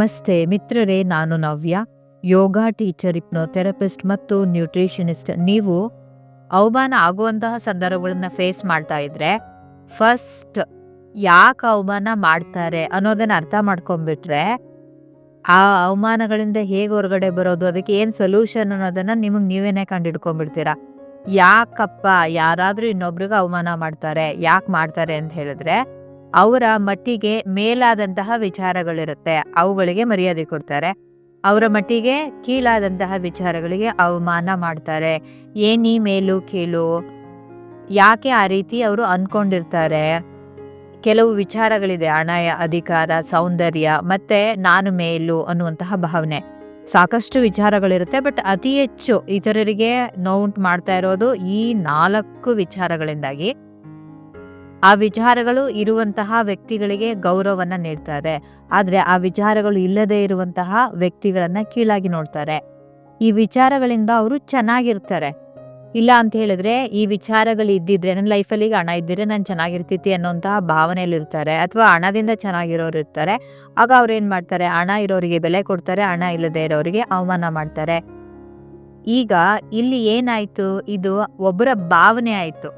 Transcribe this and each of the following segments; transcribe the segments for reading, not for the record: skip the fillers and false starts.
ನಮಸ್ತೆ ಮಿತ್ರರೇ, ನಾನು ನವ್ಯ, ಯೋಗ ಟೀಚರ್, ಹಿಪ್ನೋಥೆರಪಿಸ್ಟ್ ಮತ್ತು ನ್ಯೂಟ್ರಿಷನಿಸ್ಟ್. ನೀವು ಅವಮಾನ ಆಗುವಂತಹ ಸಂದರ್ಭಗಳನ್ನ ಫೇಸ್ ಮಾಡ್ತಾ ಇದ್ರೆ ಫಸ್ಟ್ ಯಾಕೆ ಅವಮಾನ ಮಾಡ್ತಾರೆ ಅನ್ನೋದನ್ನ ಅರ್ಥ ಮಾಡ್ಕೊಂಡ್ಬಿಟ್ರೆ ಆ ಅವಮಾನಗಳಿಂದ ಹೇಗೆ ಹೊರಗಡೆ ಬರೋದು, ಅದಕ್ಕೆ ಏನು ಸೊಲ್ಯೂಷನ್ ಅನ್ನೋದನ್ನ ನಿಮಗೆ ನೀವೇನೆ ಕಂಡಿಡ್ಕೊಂಡ್ಬಿಡ್ತೀರಾ. ಯಾಕಪ್ಪ ಯಾರಾದರೂ ಇನ್ನೊಬ್ರಿಗೆ ಅವಮಾನ ಮಾಡ್ತಾರೆ, ಯಾಕೆ ಮಾಡ್ತಾರೆ ಅಂತ ಹೇಳಿದ್ರೆ ಅವರ ಮಟ್ಟಿಗೆ ಮೇಲಾದಂತಹ ವಿಚಾರಗಳಿರುತ್ತೆ, ಅವುಗಳಿಗೆ ಮರ್ಯಾದೆ ಕೊಡ್ತಾರೆ. ಅವರ ಮಟ್ಟಿಗೆ ಕೀಳಾದಂತಹ ವಿಚಾರಗಳಿಗೆ ಅವಮಾನ ಮಾಡ್ತಾರೆ. ಏನಿ ಮೇಲು ಕೀಳು, ಯಾಕೆ ಆ ರೀತಿ ಅವರು ಅನ್ಕೊಂಡಿರ್ತಾರೆ. ಕೆಲವು ವಿಚಾರಗಳಿದೆ, ಹಣ, ಅಧಿಕಾರ, ಸೌಂದರ್ಯ ಮತ್ತೆ ನಾನು ಮೇಲು ಅನ್ನುವಂತಹ ಭಾವನೆ. ಸಾಕಷ್ಟು ವಿಚಾರಗಳಿರುತ್ತೆ, ಬಟ್ ಅತಿ ಹೆಚ್ಚು ಇತರರಿಗೆ ನೋವುಂಟು ಮಾಡ್ತಾ ಇರೋದು ಈ 4 ವಿಚಾರಗಳಿಂದಾಗಿ. ಆ ವಿಚಾರಗಳು ಇರುವಂತಹ ವ್ಯಕ್ತಿಗಳಿಗೆ ಗೌರವವನ್ನ ನೀಡ್ತಾರೆ, ಆದ್ರೆ ಆ ವಿಚಾರಗಳು ಇಲ್ಲದೆ ಇರುವಂತಹ ವ್ಯಕ್ತಿಗಳನ್ನ ಕೀಳಾಗಿ ನೋಡ್ತಾರೆ. ಈ ವಿಚಾರಗಳಿಂದ ಅವರು ಚೆನ್ನಾಗಿರ್ತಾರೆ. ಇಲ್ಲ ಅಂತ ಹೇಳಿದ್ರೆ ಈ ವಿಚಾರಗಳು ಇದ್ದಿದ್ರೆ ನನ್ನ ಲೈಫಲ್ಲಿ ಈಗ ಹಣ ಇದ್ದಿದ್ರೆ ನಾನು ಚೆನ್ನಾಗಿರ್ತಿತ್ತು ಅನ್ನೋಂತಹ ಭಾವನೆಯಲ್ಲಿ ಇರ್ತಾರೆ, ಅಥವಾ ಹಣದಿಂದ ಚೆನ್ನಾಗಿರೋರು ಇರ್ತಾರೆ. ಆಗ ಅವ್ರು ಏನ್ ಮಾಡ್ತಾರೆ, ಹಣ ಇರೋರಿಗೆ ಬೆಲೆ ಕೊಡ್ತಾರೆ, ಹಣ ಇಲ್ಲದೆ ಇರೋರಿಗೆ ಅವಮಾನ ಮಾಡ್ತಾರೆ. ಈಗ ಇಲ್ಲಿ ಏನಾಯ್ತು, ಇದು ಒಬ್ಬರ ಭಾವನೆ ಆಯ್ತು,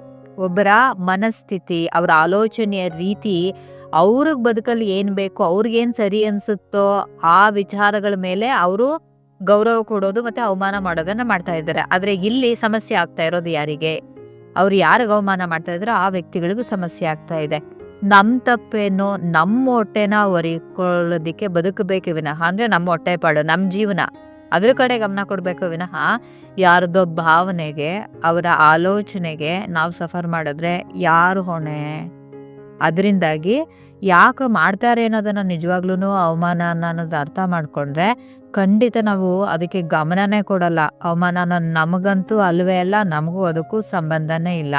ಒಬ್ಬರ ಮನಸ್ಥಿತಿ, ಅವರ ಆಲೋಚನೆಯ ರೀತಿ, ಅವ್ರಿಗೆ ಬದುಕಲ್ಲಿ ಏನ್ ಬೇಕು, ಅವ್ರಿಗೇನ್ ಸರಿ ಅನ್ಸುತ್ತೋ ಆ ವಿಚಾರಗಳ ಮೇಲೆ ಅವರು ಗೌರವ ಕೊಡೋದು ಮತ್ತೆ ಅವಮಾನ ಮಾಡೋದನ್ನ ಮಾಡ್ತಾ ಇದ್ದಾರೆ. ಆದ್ರೆ ಇಲ್ಲಿ ಸಮಸ್ಯೆ ಆಗ್ತಾ ಇರೋದು ಯಾರಿಗೆ, ಅವ್ರು ಯಾರಿಗೆ ಅವಮಾನ ಮಾಡ್ತಾ ಇದ್ರೆ ಆ ವ್ಯಕ್ತಿಗಳಿಗೂ ಸಮಸ್ಯೆ ಆಗ್ತಾ ಇದೆ. ನಮ್ ತಪ್ಪೇನು, ನಮ್ಮ ಹೊಟ್ಟೆನ ಹೊರಿಕೊಳ್ಳೋದಿಕ್ಕೆ ಬದುಕಬೇಕು ವಿನಃ, ಅಂದ್ರೆ ನಮ್ಮ ಹೊಟ್ಟೆ ಪಾಡು, ನಮ್ಮ ಜೀವನ ಅದ್ರ ಕಡೆ ಗಮನ ಕೊಡ್ಬೇಕು ವಿನಃ ಯಾರದೋ ಭಾವನೆಗೆ, ಅವರ ಆಲೋಚನೆಗೆ ನಾವು ಸಫರ್ ಮಾಡಿದ್ರೆ ಯಾರು ಹೊಣೆ. ಅದರಿಂದಾಗಿ ಯಾಕೆ ಮಾಡ್ತಾರೆ ಅನ್ನೋದನ್ನ ನಿಜವಾಗ್ಲೂ ಅವಮಾನ ಅನ್ನೋದು ಅರ್ಥ ಮಾಡ್ಕೊಂಡ್ರೆ ಖಂಡಿತ ನಾವು ಅದಕ್ಕೆ ಗಮನನೇ ಕೊಡಲ್ಲ. ಅವಮಾನ ನಮಗಂತೂ ಅಲ್ವೇ ಅಲ್ಲ, ನಮಗೂ ಅದಕ್ಕೂ ಸಂಬಂಧನೇ ಇಲ್ಲ.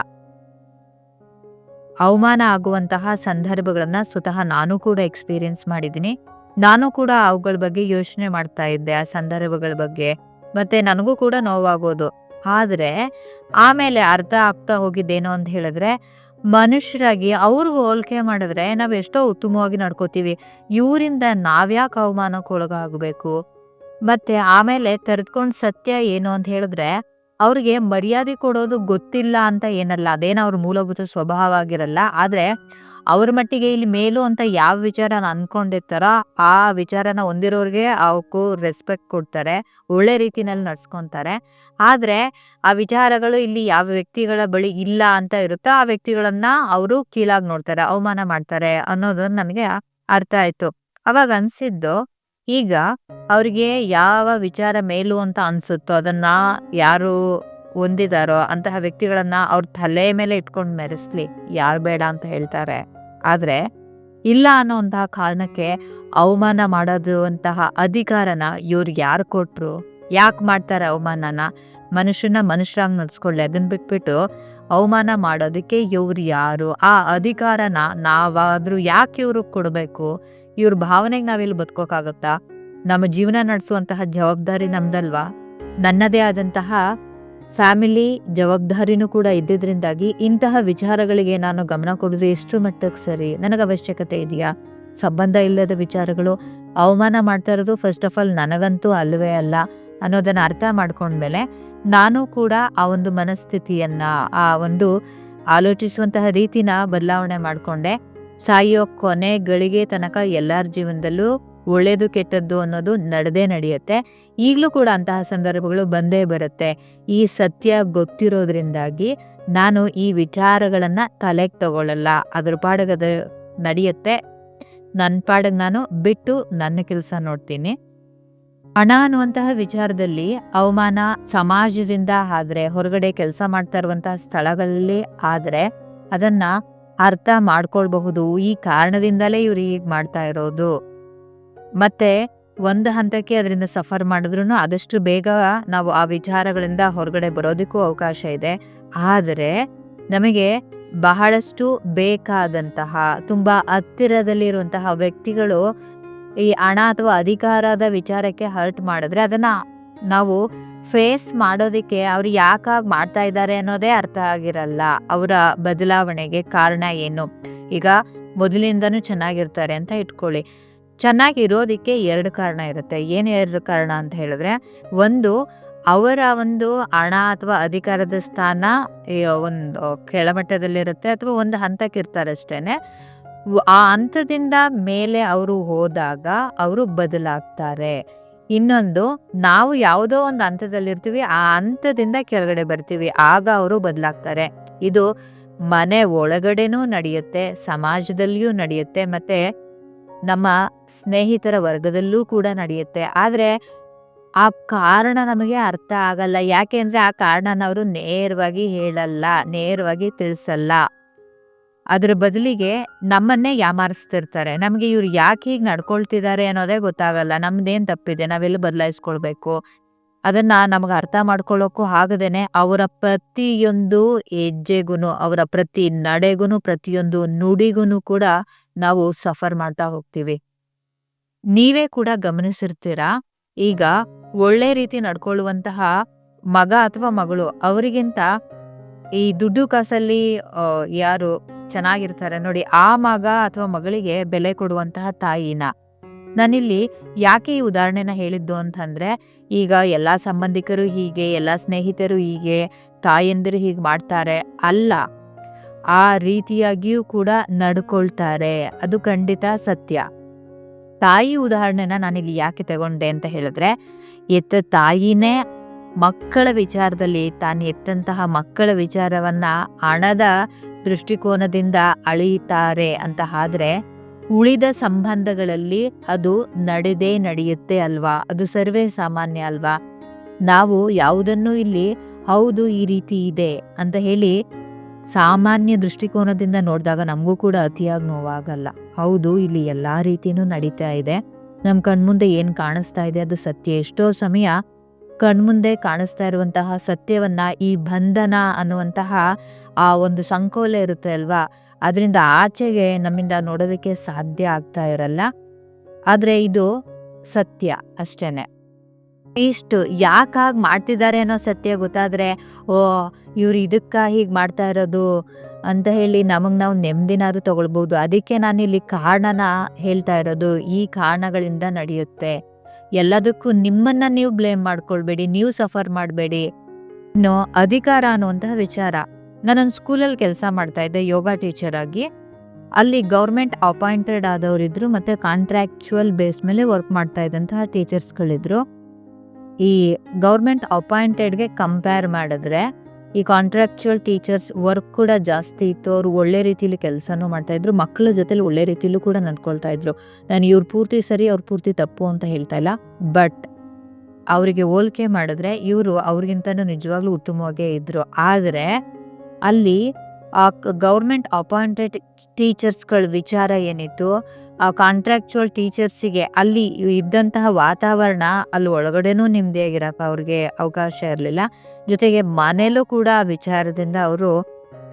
ಅವಮಾನ ಆಗುವಂತಹ ಸಂದರ್ಭಗಳನ್ನ ಸ್ವತಃ ನಾನು ಕೂಡ ಎಕ್ಸ್ಪೀರಿಯನ್ಸ್ ಮಾಡಿದ್ದೀನಿ. ನಾನು ಕೂಡ ಅವುಗಳ ಬಗ್ಗೆ ಯೋಚನೆ ಮಾಡ್ತಾ ಇದ್ದೆ, ಆ ಸಂದರ್ಭಗಳ ಬಗ್ಗೆ, ಮತ್ತೆ ನನಗೂ ಕೂಡ ನೋವಾಗೋದು. ಆದ್ರೆ ಆಮೇಲೆ ಅರ್ಥ ಆಗ್ತಾ ಹೋಗಿದ್ದೇನೋ ಅಂತ ಹೇಳಿದ್ರೆ, ಮನುಷ್ಯರಾಗಿ ಅವ್ರಿಗೂ ಹೋಲಿಕೆ ಮಾಡಿದ್ರೆ ನಾವ್ ಎಷ್ಟೋ ಉತ್ತಮವಾಗಿ ನಡ್ಕೋತೀವಿ. ಇವರಿಂದ ನಾವ್ಯಾಕೆ ಅವಮಾನಕ್ಕೆ ಒಳಗಾಗಬೇಕು. ಮತ್ತೆ ಆಮೇಲೆ ತೆರೆದುಕೊಂಡ್ ಸತ್ಯ ಏನು ಅಂತ ಹೇಳಿದ್ರೆ, ಅವ್ರಿಗೆ ಮರ್ಯಾದೆ ಕೊಡೋದು ಗೊತ್ತಿಲ್ಲ ಅಂತ ಏನಲ್ಲ, ಅದೇನೋ ಅವ್ರ ಮೂಲಭೂತ ಸ್ವಭಾವ ಆಗಿರಲ್ಲ. ಆದ್ರೆ ಅವ್ರ ಮಟ್ಟಿಗೆ ಇಲ್ಲಿ ಮೇಲು ಅಂತ ಯಾವ ವಿಚಾರನ ಅನ್ಕೊಂಡಿರ್ತಾರೋ ಆ ವಿಚಾರನ ಹೊಂದಿರೋರ್ಗೆ ಅವಕ್ಕೂ ರೆಸ್ಪೆಕ್ಟ್ ಕೊಡ್ತಾರೆ, ಒಳ್ಳೆ ರೀತಿನಲ್ಲಿ ನಡ್ಸ್ಕೊಂತಾರೆ. ಆದ್ರೆ ಆ ವಿಚಾರಗಳು ಇಲ್ಲಿ ಯಾವ ವ್ಯಕ್ತಿಗಳ ಬಳಿ ಇಲ್ಲ ಅಂತ ಇರುತ್ತೋ ಆ ವ್ಯಕ್ತಿಗಳನ್ನ ಅವರು ಕೀಳಾಗಿ ನೋಡ್ತಾರೆ, ಅವಮಾನ ಮಾಡ್ತಾರೆ ಅನ್ನೋದು ನನಗೆ ಅರ್ಥ ಆಯ್ತು. ಅವಾಗ ಅನ್ಸಿದ್ದು, ಈಗ ಅವ್ರಿಗೆ ಯಾವ ವಿಚಾರ ಮೇಲು ಅಂತ ಅನ್ಸುತ್ತೋ ಅದನ್ನ ಯಾರು ಹೊಂದಿದಾರೋ ಅಂತಹ ವ್ಯಕ್ತಿಗಳನ್ನ ಅವ್ರ ತಲೆ ಮೇಲೆ ಇಟ್ಕೊಂಡು ಮೆರೆಸ್ಲಿ, ಯಾರು ಬೇಡ ಅಂತ ಹೇಳ್ತಾರೆ. ಆದ್ರೆ ಇಲ್ಲ ಅನ್ನೋಂತಹ ಕಾರಣಕ್ಕೆ ಅವಮಾನ ಮಾಡೋದು ಅಂತಹ ಅಧಿಕಾರನ ಇವ್ರಿಗೆ ಯಾರು ಕೊಟ್ರು, ಯಾಕೆ ಮಾಡ್ತಾರೆ ಅವಮಾನನ. ಮನುಷ್ಯರಾಗಿ ನಡ್ಸ್ಕೊಳ್ಳಿ, ಅದನ್ನ ಬಿಟ್ಬಿಟ್ಟು ಅವಮಾನ ಮಾಡೋದಕ್ಕೆ ಇವ್ರು ಯಾರು, ಆ ಅಧಿಕಾರನ ನಾವಾದ್ರೂ ಯಾಕೆ ಇವ್ರಿಗೆ ಕೊಡ್ಬೇಕು. ಇವ್ರ ಭಾವನೆಗೆ ನಾವಿಲ್ಲಿ ಬದುಕೋಕ್ಕಾಗತ್ತಾ? ನಮ್ಮ ಜೀವನ ನಡೆಸುವಂತಹ ಜವಾಬ್ದಾರಿ ನಮ್ದಲ್ವಾ? ನನ್ನದೇ ಆದಂತಹ ಫ್ಯಾಮಿಲಿ ಜವಾಬ್ದಾರಿನೂ ಕೂಡ ಇದ್ದಿದ್ರಿಂದಾಗಿ ಇಂತಹ ವಿಚಾರಗಳಿಗೆ ನಾನು ಗಮನ ಕೊಡೋದು ಎಷ್ಟು ಮಟ್ಟಕ್ಕೆ ಸರಿ, ನನಗೆ ಅವಶ್ಯಕತೆ ಇದೆಯಾ? ಸಂಬಂಧ ಇಲ್ಲದ ವಿಚಾರಗಳು ಅವಮಾನ ಮಾಡ್ತಾ ಇರೋದು ಫಸ್ಟ್ ಆಫ್ ಆಲ್ ನನಗಂತೂ ಅಲ್ವೇ ಅಲ್ಲ ಅನ್ನೋದನ್ನ ಅರ್ಥ ಮಾಡ್ಕೊಂಡ್ಮೇಲೆ ನಾನು ಕೂಡ ಆ ಒಂದು ಮನಸ್ಥಿತಿಯನ್ನ, ಆ ಒಂದು ಆಲೋಚಿಸುವಂತಹ ರೀತಿನ ಬದಲಾವಣೆ ಮಾಡ್ಕೊಂಡೆ. ಸಾಯೋ ಕೊನೆ ಗಳಿಗೆ ತನಕ ಎಲ್ಲರ ಜೀವನದಲ್ಲೂ ಒಳ್ಳೇದು ಕೆಟ್ಟದ್ದು ಅನ್ನೋದು ನಡೆಯುತ್ತೆ. ಈಗಲೂ ಕೂಡ ಅಂತಹ ಸಂದರ್ಭಗಳು ಬಂದೇ ಬರುತ್ತೆ. ಈ ಸತ್ಯ ಗೊತ್ತಿರೋದ್ರಿಂದಾಗಿ ನಾನು ಈ ವಿಚಾರಗಳನ್ನ ತಲೆಗೆ ತಗೊಳ್ಳಲ್ಲ, ಅದ್ರ ಪಾಡಿಗೆ ಅದು ನಡೆಯುತ್ತೆ, ನನ್ನ ಪಾಡಿಗೆ ನಾನು ಬಿಟ್ಟು ನನ್ನ ಕೆಲಸ ನೋಡ್ತೀನಿ. ಹಣ ಅನ್ನುವಂತಹ ವಿಚಾರದಲ್ಲಿ ಅವಮಾನ ಸಮಾಜದಿಂದ ಆದ್ರೆ, ಹೊರಗಡೆ ಕೆಲಸ ಮಾಡ್ತಾ ಇರುವಂತಹ ಸ್ಥಳಗಳಲ್ಲಿ ಆದ್ರೆ ಅದನ್ನ ಅರ್ಥ ಮಾಡ್ಕೊಳ್ಬಹುದು. ಈ ಕಾರಣದಿಂದಲೇ ಇವ್ರು ಹೀಗೆ ಮಾಡ್ತಾ ಇರೋದು. ಮತ್ತೆ ಒಂದು ಹಂತಕ್ಕೆ ಅದರಿಂದ ಸಫರ್ ಮಾಡಿದ್ರು ಆದಷ್ಟು ಬೇಗ ನಾವು ಆ ವಿಚಾರಗಳಿಂದ ಹೊರಗಡೆ ಬರೋದಕ್ಕೂ ಅವಕಾಶ ಇದೆ. ಆದರೆ ನಮಗೆ ಬಹಳಷ್ಟು ಬೇಕಾದಂತಹ, ತುಂಬಾ ಹತ್ತಿರದಲ್ಲಿರುವಂತಹ ವ್ಯಕ್ತಿಗಳು ಈ ಹಣ ಅಥವಾ ಅಧಿಕಾರದ ವಿಚಾರಕ್ಕೆ ಹರ್ಟ್ ಮಾಡಿದ್ರೆ ಅದನ್ನ ನಾವು ಫೇಸ್ ಮಾಡೋದಕ್ಕೆ ಅವ್ರು ಯಾಕಾಗಿ ಮಾಡ್ತಾ ಇದ್ದಾರೆ ಅನ್ನೋದೇ ಅರ್ಥ ಆಗಿರಲ್ಲ. ಅವರ ಬದಲಾವಣೆಗೆ ಕಾರಣ ಏನು? ಈಗ ಮೊದಲಿಂದನೂ ಚೆನ್ನಾಗಿರ್ತಾರೆ ಅಂತ ಇಟ್ಕೊಳ್ಳಿ, ಚೆನ್ನಾಗಿರೋದಕ್ಕೆ 2 ಕಾರಣ ಇರುತ್ತೆ. ಏನು 2 ಕಾರಣ ಅಂತ ಹೇಳಿದ್ರೆ, ಒಂದು ಅವರ ಒಂದು ಹಣ ಅಥವಾ ಅಧಿಕಾರದ ಸ್ಥಾನ ಒಂದು ಕೆಳಮಟ್ಟದಲ್ಲಿರುತ್ತೆ ಅಥವಾ ಒಂದು ಹಂತಕ್ಕಿರ್ತಾರೆ ಅಷ್ಟೇನೆ. ಆ ಹಂತದಿಂದ ಮೇಲೆ ಅವರು ಹೋದಾಗ ಅವರು ಬದಲಾಗ್ತಾರೆ. ಇನ್ನೊಂದು, ನಾವು ಯಾವುದೋ ಒಂದು ಹಂತದಲ್ಲಿರ್ತೀವಿ, ಆ ಹಂತದಿಂದ ಕೆಳಗಡೆ ಬರ್ತೀವಿ. ಆಗ ಅವರು ಬದಲಾಗ್ತಾರೆ. ಇದು ಮನೆ ಒಳಗಡೆನೂ ನಡೆಯುತ್ತೆ, ಸಮಾಜದಲ್ಲಿಯೂ ನಡೆಯುತ್ತೆ, ಮತ್ತೆ ನಮ್ಮ ಸ್ನೇಹಿತರ ವರ್ಗದಲ್ಲೂ ಕೂಡ ನಡೆಯುತ್ತೆ. ಆದ್ರೆ ಆ ಕಾರಣ ನಮಗೆ ಅರ್ಥ ಆಗಲ್ಲ. ಯಾಕೆ ಅಂದ್ರೆ ಆ ಕಾರಣನ ಅವರು ನೇರವಾಗಿ ಹೇಳಲ್ಲ, ನೇರವಾಗಿ ತಿಳಿಸಲ್ಲ. ಅದ್ರ ಬದಲಿಗೆ ನಮ್ಮನ್ನೇ ಯಾಮಾರಿಸ್ತಿರ್ತಾರೆ. ನಮಗೆ ಇವ್ರು ಯಾಕೆ ಹೀಗೆ ನಡ್ಕೊಳ್ತಿದ್ದಾರೆ ಅನ್ನೋದೇ ಗೊತ್ತಾಗಲ್ಲ. ನಮ್ದೇನು ತಪ್ಪಿದೆ, ನಾವೆಲ್ಲ ಬದಲಾಯಿಸ್ಕೊಳ್ಬೇಕು. ಅದನ್ನ ನಮಗೆ ಅರ್ಥ ಮಾಡ್ಕೊಳ್ಳೋಕ್ಕೂ ಆಗದೇನೆ ಅವರ ಪ್ರತಿಯೊಂದು ಹೆಜ್ಜೆಗೂ, ಅವರ ಪ್ರತಿ ನಡೆಗೂ, ಪ್ರತಿಯೊಂದು ನುಡಿಗೂ ಕೂಡ ನಾವು ಸಫರ್ ಮಾಡ್ತಾ ಹೋಗ್ತೀವಿ. ನೀವೇ ಕೂಡ ಗಮನಿಸಿರ್ತೀರಾ, ಈಗ ಒಳ್ಳೆ ರೀತಿ ನಡ್ಕೊಳ್ಳುವಂತಹ ಮಗ ಅಥವಾ ಮಗಳು ಅವರಿಗಿಂತ ಈ ದುಡ್ಡು ಕಾಸಲ್ಲಿ ಯಾರು ಚೆನ್ನಾಗಿರ್ತಾರೆ ನೋಡಿ, ಆ ಮಗ ಅಥವಾ ಮಗಳಿಗೆ ಬೆಲೆ ಕೊಡುವಂತಹ ತಾಯಿನ. ನಾನಿಲ್ಲಿ ಯಾಕೆ ಈ ಉದಾಹರಣೆನ ಹೇಳಿದ್ದು ಅಂತಂದ್ರೆ, ಈಗ ಎಲ್ಲ ಸಂಬಂಧಿಕರು ಹೀಗೆ, ಎಲ್ಲ ಸ್ನೇಹಿತರು ಹೀಗೆ, ತಾಯಂದಿರು ಹೀಗೆ ಮಾಡ್ತಾರೆ ಅಲ್ಲ, ಆ ರೀತಿಯಾಗಿಯೂ ಕೂಡ ನಡ್ಕೊಳ್ತಾರೆ. ಅದು ಖಂಡಿತ ಸತ್ಯ. ತಾಯಿ ಉದಾಹರಣೆನ ನಾನಿಲ್ಲಿ ಯಾಕೆ ತಗೊಂಡೆ ಅಂತ ಹೇಳಿದ್ರೆ, ಎತ್ತ ತಾಯಿನೇ ಮಕ್ಕಳ ವಿಚಾರದಲ್ಲಿ ತಾನು ಎತ್ತಂತಹ ಮಕ್ಕಳ ವಿಚಾರವನ್ನ ಹಣದ ದೃಷ್ಟಿಕೋನದಿಂದ ಅಳೆಯುತ್ತಾರೆ ಅಂತ ಆದ್ರೆ, ಉಳಿದ ಸಂಬಂಧಗಳಲ್ಲಿ ಅದು ನಡೆಯುತ್ತೆ ಅಲ್ವಾ? ಅದು ಸರ್ವೇ ಸಾಮಾನ್ಯ ಅಲ್ವಾ? ನಾವು ಯಾವುದನ್ನು ಇಲ್ಲಿ ಹೌದು ಈ ರೀತಿ ಇದೆ ಅಂತ ಹೇಳಿ ಸಾಮಾನ್ಯ ದೃಷ್ಟಿಕೋನದಿಂದ ನೋಡಿದಾಗ ನಮಗೂ ಕೂಡ ಅತಿಯಾಗಿ ನೋವಾಗಲ್ಲ. ಹೌದು, ಇಲ್ಲಿ ಎಲ್ಲಾ ರೀತಿನೂ ನಡೀತಾ ಇದೆ. ನಮ್ಮ ಕಣ್ಮುಂದೆ ಏನ್ ಕಾಣಿಸ್ತಾ ಇದೆ ಅದು ಸತ್ಯ. ಎಷ್ಟೋ ಸಮಯ ಕಣ್ಮುಂದೆ ಕಾಣಿಸ್ತಾ ಇರುವಂತಹ ಸತ್ಯವನ್ನ ಈ ಬಂಧನ ಅನ್ನುವಂತಹ ಆ ಒಂದು ಸಂಕೋಲೆ ಇರುತ್ತೆ ಅಲ್ವಾ, ಅದರಿಂದ ಆಚೆಗೆ ನಮ್ಮಿಂದ ನೋಡೋದಕ್ಕೆ ಸಾಧ್ಯ ಆಗ್ತಾ ಇರಲ್ಲ. ಆದ್ರೆ ಇದು ಸತ್ಯ ಅಷ್ಟೇನೆ. ಇಷ್ಟು ಯಾಕಾಗ್ ಮಾಡ್ತಿದ್ದಾರೆ ಅನ್ನೋ ಸತ್ಯ ಗೊತ್ತಾದ್ರೆ, ಓ ಇವ್ರು ಇದಕ್ಕ ಹೀಗ್ ಮಾಡ್ತಾ ಇರೋದು ಅಂತ ಹೇಳಿ ನಮಗ್ ನಾವು ನೆಮ್ಮದಿನಾದ್ರೂ ತಗೊಳ್ಬಹುದು. ಅದಕ್ಕೆ ನಾನಿಲ್ಲಿ ಕಾರಣನ ಹೇಳ್ತಾ ಇರೋದು. ಈ ಕಾರಣಗಳಿಂದ ನಡೆಯುತ್ತೆ. ಎಲ್ಲದಕ್ಕೂ ನಿಮ್ಮನ್ನ ನೀವು ಬ್ಲೇಮ್ ಮಾಡ್ಕೊಳ್ಬೇಡಿ, ನೀವು ಸಫರ್ ಮಾಡಬೇಡಿ. ಇನ್ನು ಅಧಿಕಾರ ಅನ್ನುವಂತಹ ವಿಚಾರ, ನಾನೊಂದು ಸ್ಕೂಲಲ್ಲಿ ಕೆಲಸ ಮಾಡ್ತಾ ಇದ್ದೆ ಯೋಗ ಟೀಚರ್ ಆಗಿ. ಅಲ್ಲಿ ಗೌರ್ಮೆಂಟ್ ಅಪಾಯಿಂಟೆಡ್ ಆದವರಿದ್ರು, ಮತ್ತೆ ಕಾಂಟ್ರಾಕ್ಚುಯಲ್ ಬೇಸ್ ಮೇಲೆ ವರ್ಕ್ ಮಾಡ್ತಾ ಇದ್ದಂತಹ ಟೀಚರ್ಸ್ಗಳಿದ್ರು. ಈ ಗೌರ್ಮೆಂಟ್ ಅಪಾಯಿಂಟೆಡ್ಗೆ ಕಂಪೇರ್ ಮಾಡಿದ್ರೆ ಈ ಕಾಂಟ್ರಾಕ್ಚುಯಲ್ ಟೀಚರ್ಸ್ ವರ್ಕ್ ಕೂಡ ಜಾಸ್ತಿ ಇತ್ತು. ಅವರು ಒಳ್ಳೆ ರೀತಿಲಿ ಕೆಲಸನೂ ಮಾಡ್ತಾ ಇದ್ರು, ಮಕ್ಕಳ ಜೊತೆಲಿ ಒಳ್ಳೆ ರೀತಿಲೂ ಕೂಡ ನಡ್ಕೊಳ್ತಾ ಇದ್ರು. ನಾನು ಇವ್ರು ಪೂರ್ತಿ ಸರಿ ಅವ್ರು ಪೂರ್ತಿ ತಪ್ಪು ಅಂತ ಹೇಳ್ತಾ ಇಲ್ಲ, ಬಟ್ ಅವರಿಗೆ ಹೋಲಿಕೆ ಮಾಡಿದ್ರೆ ಇವರು ಅವ್ರಿಗಿಂತನೂ ನಿಜವಾಗ್ಲೂ ಉತ್ತಮವಾಗೇ ಇದ್ರು. ಆದರೆ ಅಲ್ಲಿ ಆ ಗೌರ್ಮೆಂಟ್ ಅಪಾಯಿಂಟೆಡ್ ಟೀಚರ್ಸ್ಗಳ ವಿಚಾರ ಏನಿತ್ತು, ಆ ಕಾಂಟ್ರಾಕ್ಚುಯಲ್ ಟೀಚರ್ಸಿಗೆ ಅಲ್ಲಿ ಇದ್ದಂತಹ ವಾತಾವರಣ, ಅಲ್ಲಿ ಒಳಗಡೆನೂ ನೆಮ್ಮದಿಯಾಗಿರಕ್ಕೆ ಅವ್ರಿಗೆ ಅವಕಾಶ ಇರಲಿಲ್ಲ. ಜೊತೆಗೆ ಮನೇಲೂ ಕೂಡ ಆ ವಿಚಾರದಿಂದ ಅವರು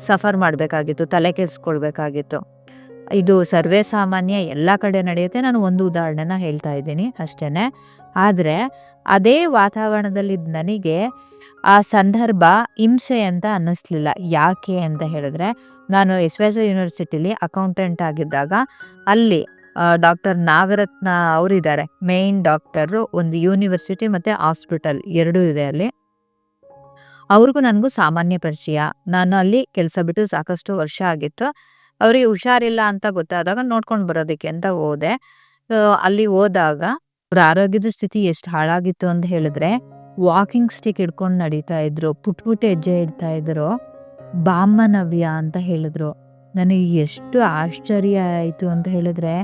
ಸಫರ್ ಮಾಡಬೇಕಾಗಿತ್ತು, ತಲೆ ಕೆಡಿಸ್ಕೊಳ್ಬೇಕಾಗಿತ್ತು. ಇದು ಸರ್ವೇ ಸಾಮಾನ್ಯ, ಎಲ್ಲ ಕಡೆ ನಡೆಯುತ್ತೆ. ನಾನು ಒಂದು ಉದಾಹರಣೆನ ಹೇಳ್ತಾ ಇದ್ದೀನಿ ಅಷ್ಟೇನೆ. ಆದರೆ ಅದೇ ವಾತಾವರಣದಲ್ಲಿ ನನಗೆ ಆ ಸಂದರ್ಭ ಹಿಂಸೆ ಅಂತ ಅನ್ನಿಸ್ಲಿಲ್ಲ. ಯಾಕೆ ಅಂತ ಹೇಳಿದ್ರೆ, ನಾನು SYS ಯೂನಿವರ್ಸಿಟಿಲಿ ಅಕೌಂಟೆಂಟ್ ಆಗಿದ್ದಾಗ ಅಲ್ಲಿ ಡಾಕ್ಟರ್ ನಾಗರತ್ನ ಅವರಿದ್ದಾರೆ, ಮೇನ್ ಡಾಕ್ಟರು. ಒಂದು ಯೂನಿವರ್ಸಿಟಿ ಮತ್ತೆ ಹಾಸ್ಪಿಟಲ್ ಎರಡೂ ಇದೆ ಅಲ್ಲಿ. ಅವ್ರಿಗೂ ನನಗೂ ಸಾಮಾನ್ಯ ಪರಿಚಯ. ನಾನು ಅಲ್ಲಿ ಕೆಲಸ ಬಿಟ್ಟು ಸಾಕಷ್ಟು ವರ್ಷ ಆಗಿತ್ತು. ಅವರಿಗೆ ಹುಷಾರಿಲ್ಲ ಅಂತ ಗೊತ್ತಾದಾಗ ನೋಡ್ಕೊಂಡು ಬರೋದಕ್ಕೆ ಅಂತ ಹೋದೆ. ಅಲ್ಲಿ ಹೋದಾಗ ಅವ್ರ ಆರೋಗ್ಯದ ಸ್ಥಿತಿ ಎಷ್ಟು ಹಾಳಾಗಿತ್ತು ಅಂತ ಹೇಳಿದ್ರೆ, ವಾಕಿಂಗ್ ಸ್ಟಿಕ್ ಹಿಡ್ಕೊಂಡು ನಡೀತಾ ಇದ್ರು, ಪುಟ್ ಹೆಜ್ಜೆ ಇಡ್ತಾ ಇದ್ರು. ಬಾಮನವ್ಯ ಅಂತ ಹೇಳಿದ್ರು. ನನಗೆ ಎಷ್ಟು ಆಶ್ಚರ್ಯ ಆಯಿತು ಅಂತ ಹೇಳಿದ್ರೆ,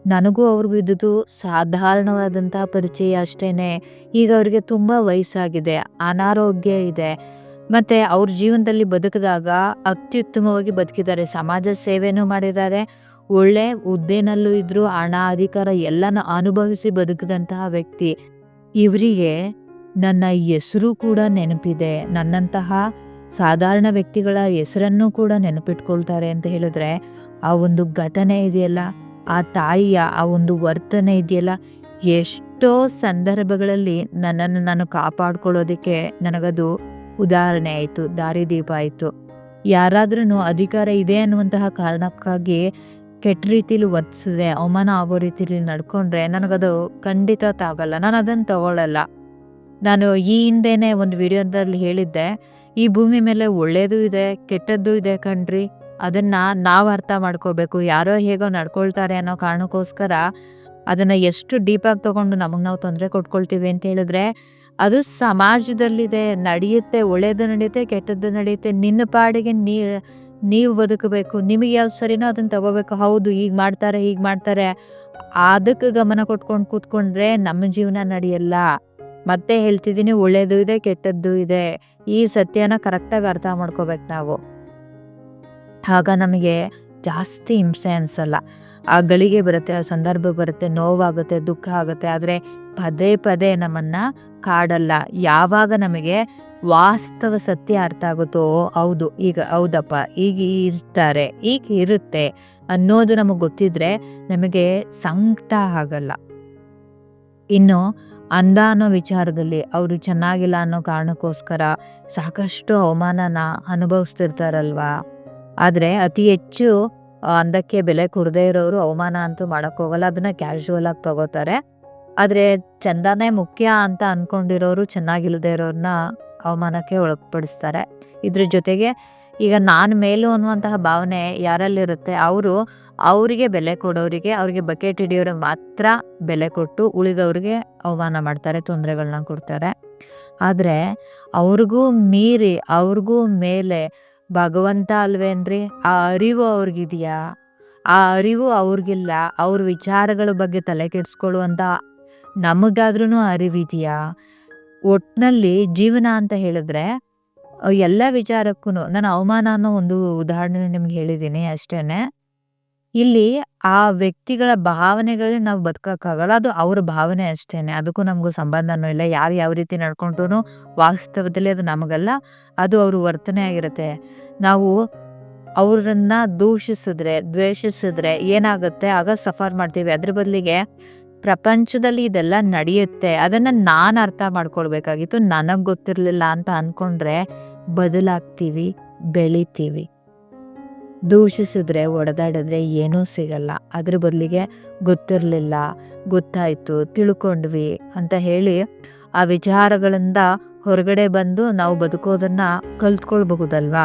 ನನಗೂ ಅವ್ರಿಗೂ ಇದ್ದುದು ಸಾಧಾರಣವಾದಂತಹ ಪರಿಚಯ ಅಷ್ಟೇನೆ. ಈಗ ಅವ್ರಿಗೆ ತುಂಬ ವಯಸ್ಸಾಗಿದೆ, ಅನಾರೋಗ್ಯ ಇದೆ, ಮತ್ತೆ ಅವ್ರ ಜೀವನದಲ್ಲಿ ಬದುಕಿದಾಗ ಅತ್ಯುತ್ತಮವಾಗಿ ಬದುಕಿದ್ದಾರೆ, ಸಮಾಜ ಸೇವೆನೂ ಮಾಡಿದ್ದಾರೆ, ಒಳ್ಳೆ ಹುದ್ದೆನಲ್ಲೂ ಇದ್ರು, ಹಣ ಅಧಿಕಾರ ಎಲ್ಲನ ಅನುಭವಿಸಿ ಬದುಕಿದಂತಹ ವ್ಯಕ್ತಿ. ಇವರಿಗೆ ನನ್ನ ಹೆಸರು ಕೂಡ ನೆನಪಿದೆ, ನನ್ನಂತಹ ಸಾಧಾರಣ ವ್ಯಕ್ತಿಗಳ ಹೆಸರನ್ನು ಕೂಡ ನೆನಪಿಟ್ಕೊಳ್ತಾರೆ ಅಂತ ಹೇಳಿದ್ರೆ, ಆ ಒಂದು ಘಟನೆ ಇದೆಯಲ್ಲ, ಆ ತಾಯಿಯ ಆ ಒಂದು ವರ್ತನೆ ಇದೆಯಲ್ಲ, ಎಷ್ಟೋ ಸಂದರ್ಭಗಳಲ್ಲಿ ನನ್ನನ್ನು ನಾನು ಕಾಪಾಡ್ಕೊಳ್ಳೋದಕ್ಕೆ ನನಗದು ಉದಾಹರಣೆ ಆಯಿತು, ದಾರಿದೀಪ ಆಯಿತು. ಯಾರಾದ್ರೂ ಅಧಿಕಾರ ಇದೆ ಅನ್ನುವಂತಹ ಕಾರಣಕ್ಕಾಗಿ ಕೆಟ್ಟ ರೀತಿಲಿ ವರ್ತಿಸಿದ್ರೆ, ಅವಮಾನ ಆಗೋ ರೀತಿಲಿ ನಡ್ಕೊಂಡ್ರೆ ನನಗದು ಖಂಡಿತ ತಾಗಲ್ಲ. ನಾನು ಅದನ್ನು ತಗೊಳ್ಳಲ್ಲ. ನಾನು ಈ ಹಿಂದೆನೆ ಒಂದು ವಿಡಿಯೋದಲ್ಲಿ ಹೇಳಿದ್ದೆ, ಈ ಭೂಮಿ ಮೇಲೆ ಒಳ್ಳೇದು ಇದೆ, ಕೆಟ್ಟದ್ದು ಇದೆ ಕಣ್ರಿ. ಅದನ್ನ ನಾವು ಅರ್ಥ ಮಾಡ್ಕೋಬೇಕು. ಯಾರೋ ಹೇಗೋ ನಡ್ಕೊಳ್ತಾರೆ ಅನ್ನೋ ಕಾರಣಕ್ಕೋಸ್ಕರ ಅದನ್ನ ಎಷ್ಟು ಡೀಪಾಗಿ ತಗೊಂಡು ನಮಗೆ ನಾವು ತೊಂದರೆ ಕೊಟ್ಕೊಳ್ತೀವಿ ಅಂತ ಹೇಳಿದ್ರೆ, ಅದು ಸಮಾಜದಲ್ಲಿದೆ, ನಡೆಯುತ್ತೆ. ಒಳ್ಳೇದು ನಡೆಯುತ್ತೆ, ಕೆಟ್ಟದ್ದು ನಡೆಯುತ್ತೆ. ನಿನ್ನ ಪಾಡಿಗೆ ನೀವು ಬದುಕಬೇಕು. ನಿಮಗೆ ಯಾವ್ದು ಸರಿನೋ ಅದನ್ನ ತಗೋಬೇಕು. ಹೌದು, ಹೀಗೆ ಮಾಡ್ತಾರೆ, ಹೀಗೆ ಮಾಡ್ತಾರೆ, ಅದಕ್ಕೆ ಗಮನ ಕೊಟ್ಕೊಂಡು ಕೂತ್ಕೊಂಡ್ರೆ ನಮ್ಮ ಜೀವನ ನಡೆಯಲ್ಲ. ಮತ್ತೆ ಹೇಳ್ತಿದ್ದೀನಿ, ಒಳ್ಳೇದು ಇದೆ, ಕೆಟ್ಟದ್ದು ಇದೆ. ಈ ಸತ್ಯನ ಕರೆಕ್ಟಾಗಿ ಅರ್ಥ ಮಾಡ್ಕೋಬೇಕು ನಾವು. ಆಗ ನಮಗೆ ಜಾಸ್ತಿ ಹಿಂಸೆ ಅನ್ಸಲ್ಲ. ಆ ಗಳಿಗೆ ಬರುತ್ತೆ, ಆ ಸಂದರ್ಭ ಬರುತ್ತೆ, ನೋವಾಗುತ್ತೆ, ದುಃಖ ಆಗುತ್ತೆ. ಆದರೆ ಪದೇ ಪದೇ ನಮ್ಮನ್ನ ಕಾಡಲ್ಲ. ಯಾವಾಗ ನಮಗೆ ವಾಸ್ತವ ಸತ್ಯ ಅರ್ಥ ಆಗುತ್ತೋ, ಹೌದು ಈಗ ಹೌದಪ್ಪ, ಈಗ ಇರ್ತಾರೆ, ಈಗ ಇರುತ್ತೆ ಅನ್ನೋದು ನಮಗೆ ಗೊತ್ತಿದ್ರೆ ನಮಗೆ ಸಂಕಟ ಆಗಲ್ಲ. ಇನ್ನು ಅಂದ ಅನ್ನೋ ವಿಚಾರದಲ್ಲಿ ಅವರು ಚೆನ್ನಾಗಿಲ್ಲ ಅನ್ನೋ ಕಾರಣಕ್ಕೋಸ್ಕರ ಸಾಕಷ್ಟು ಅವಮಾನನ ಅನುಭವಿಸ್ತಿರ್ತಾರಲ್ವಾ. ಆದರೆ ಅತಿ ಹೆಚ್ಚು ಅಂದಕ್ಕೆ ಬೆಲೆ ಕೊಡದೇ ಇರೋರು ಅವಮಾನ ಅಂತೂ ಹೋಗಲ್ಲ. ಅದನ್ನ ಕ್ಯಾಶುವಲ್ ಆಗಿ ತಗೋತಾರೆ. ಆದರೆ ಚಂದನೇ ಮುಖ್ಯ ಅಂತ ಅನ್ಕೊಂಡಿರೋರು ಚೆನ್ನಾಗಿಲ್ಲದೆ ಇರೋರನ್ನ ಅವಮಾನಕ್ಕೆ ಒಳಪಡಿಸ್ತಾರೆ. ಇದ್ರ ಜೊತೆಗೆ ಈಗ ನಾನು ಮೇಲು ಅನ್ನುವಂತಹ ಭಾವನೆ ಯಾರಲ್ಲಿರುತ್ತೆ, ಅವರಿಗೆ ಬೆಲೆ ಕೊಡೋರಿಗೆ, ಅವ್ರಿಗೆ ಬಕೆಟ್ ಹಿಡಿಯೋರಿಗೆ ಮಾತ್ರ ಬೆಲೆ ಕೊಟ್ಟು ಉಳಿದವ್ರಿಗೆ ಅವಮಾನ ಮಾಡ್ತಾರೆ, ತೊಂದರೆಗಳನ್ನ ಕೊಡ್ತಾರೆ. ಆದರೆ ಅವ್ರಿಗೂ ಮೇಲೆ ಭಗವಂತ ಅಲ್ವೇನ್ರಿ? ಆ ಅರಿವು ಅವ್ರಿಗಿದೆಯಾ? ಆ ಅರಿವು ಅವ್ರಿಗಿಲ್ಲ. ಅವ್ರ ವಿಚಾರಗಳ ಬಗ್ಗೆ ತಲೆ ಕೆಡಿಸ್ಕೊಳ್ಳುವಂಥ ನಮಗಾದ್ರೂ ಅರಿವಿದೆಯಾ? ಒಟ್ಟಿನಲ್ಲಿ ಜೀವನ ಅಂತ ಹೇಳಿದ್ರೆ ಎಲ್ಲ ವಿಚಾರಕ್ಕೂ ನಾನು ಅವಮಾನ ಅನ್ನೋ ಒಂದು ಉದಾಹರಣೆ ನಿಮ್ಗೆ ಹೇಳಿದ್ದೀನಿ ಅಷ್ಟೇನೆ. ಇಲ್ಲಿ ಆ ವ್ಯಕ್ತಿಗಳ ಭಾವನೆಗಳೇ ನಾವು ಬದುಕಕ್ಕಾಗಲ್ಲ. ಅದು ಅವ್ರ ಭಾವನೆ ಅಷ್ಟೇನೆ. ಅದಕ್ಕೂ ನಮಗೂ ಸಂಬಂಧನೂ ಇಲ್ಲ. ಯಾರು ಯಾವ ರೀತಿ ನಡ್ಕೊಂಡ್ರು ವಾಸ್ತವದಲ್ಲಿ ಅದು ನಮಗಲ್ಲ, ಅದು ಅವ್ರ ವರ್ತನೆ ಆಗಿರುತ್ತೆ. ನಾವು ಅವ್ರನ್ನ ದೂಷಿಸಿದ್ರೆ, ದ್ವೇಷಿಸಿದ್ರೆ ಏನಾಗುತ್ತೆ, ಆಗ ಸಫರ್ ಮಾಡ್ತೀವಿ. ಅದ್ರ ಬದಲಿಗೆ ಪ್ರಪಂಚದಲ್ಲಿ ಇದೆಲ್ಲ ನಡೆಯುತ್ತೆ, ಅದನ್ನ ನಾನು ಅರ್ಥ ಮಾಡ್ಕೊಳ್ಬೇಕಾಗಿತ್ತು, ನನಗೆ ಗೊತ್ತಿರಲಿಲ್ಲ ಅಂತ ಅನ್ಕೊಂಡ್ರೆ ಬದಲಾಗ್ತೀವಿ, ಬೆಳಿತೀವಿ. ದೂಷಿಸಿದ್ರೆ, ಒಡೆದಾಡಿದ್ರೆ ಏನೂ ಸಿಗಲ್ಲ. ಅದ್ರ ಬದಲಿಗೆ ಗೊತ್ತಿರಲಿಲ್ಲ, ಗೊತ್ತಾಯ್ತು, ತಿಳ್ಕೊಂಡ್ವಿ ಅಂತ ಹೇಳಿ ಆ ವಿಚಾರಗಳಿಂದ ಹೊರಗಡೆ ಬಂದು ನಾವು ಬದುಕೋದನ್ನ ಕಲ್ತ್ಕೊಳ್ಬಹುದಲ್ವಾ.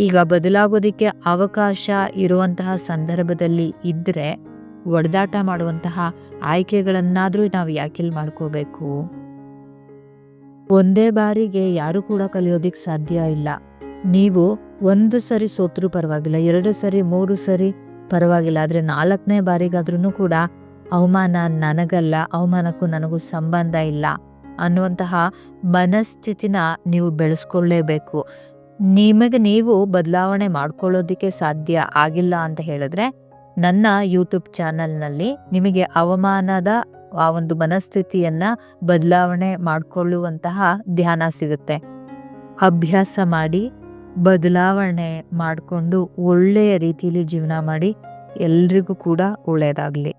ಈಗ ಬದಲಾಗೋದಿಕ್ಕೆ ಅವಕಾಶ ಇರುವಂತಹ ಸಂದರ್ಭದಲ್ಲಿ ಇದ್ರೆ ಒಡೆದಾಟ ಮಾಡುವಂತಹ ಆಯ್ಕೆಗಳನ್ನಾದ್ರೂ ನಾವು ಯಾಕಿಲ್ ಮಾಡ್ಕೋಬೇಕು? ಒಂದೇ ಬಾರಿಗೆ ಯಾರು ಕೂಡ ಕಲಿಯೋದಿಕ್ ಸಾಧ್ಯ ಇಲ್ಲ. ನೀವು 1 ಸರಿ ಸೋತ್ರೂ ಪರವಾಗಿಲ್ಲ, 2 ಸರಿ 3 ಸರಿ ಪರವಾಗಿಲ್ಲ, ಆದ್ರೆ 4ನೇ ಬಾರಿಗಾದ್ರೂ ಕೂಡ ಅವಮಾನ ನನಗಲ್ಲ, ಅವಮಾನಕ್ಕೂ ನನಗೂ ಸಂಬಂಧ ಇಲ್ಲ ಅನ್ನುವಂತಹ ಮನಸ್ಥಿತಿನ ನೀವು ಬೆಳೆಸ್ಕೊಳ್ಳೇಬೇಕು. ನಿಮಗೆ ನೀವು ಬದಲಾವಣೆ ಮಾಡ್ಕೊಳ್ಳೋದಿಕ್ಕೆ ಸಾಧ್ಯ ಆಗಿಲ್ಲ ಅಂತ ಹೇಳಿದ್ರೆ ನನ್ನ ಯೂಟ್ಯೂಬ್ ಚಾನಲ್ನಲ್ಲಿ ನಿಮಗೆ ಅವಮಾನದ ಆ ಒಂದು ಮನಸ್ಥಿತಿಯನ್ನ ಬದಲಾವಣೆ ಮಾಡಿಕೊಳ್ಳುವಂತಹ ಧ್ಯಾನ ಸಿಗುತ್ತೆ. ಅಭ್ಯಾಸ ಮಾಡಿ, ಬದಲಾವಣೆ ಮಾಡಿಕೊಂಡು ಒಳ್ಳೆಯ ರೀತಿಯಲ್ಲಿ ಜೀವನ ಮಾಡಿ. ಎಲ್ರಿಗೂ ಕೂಡ ಒಳ್ಳೆಯದಾಗಲಿ.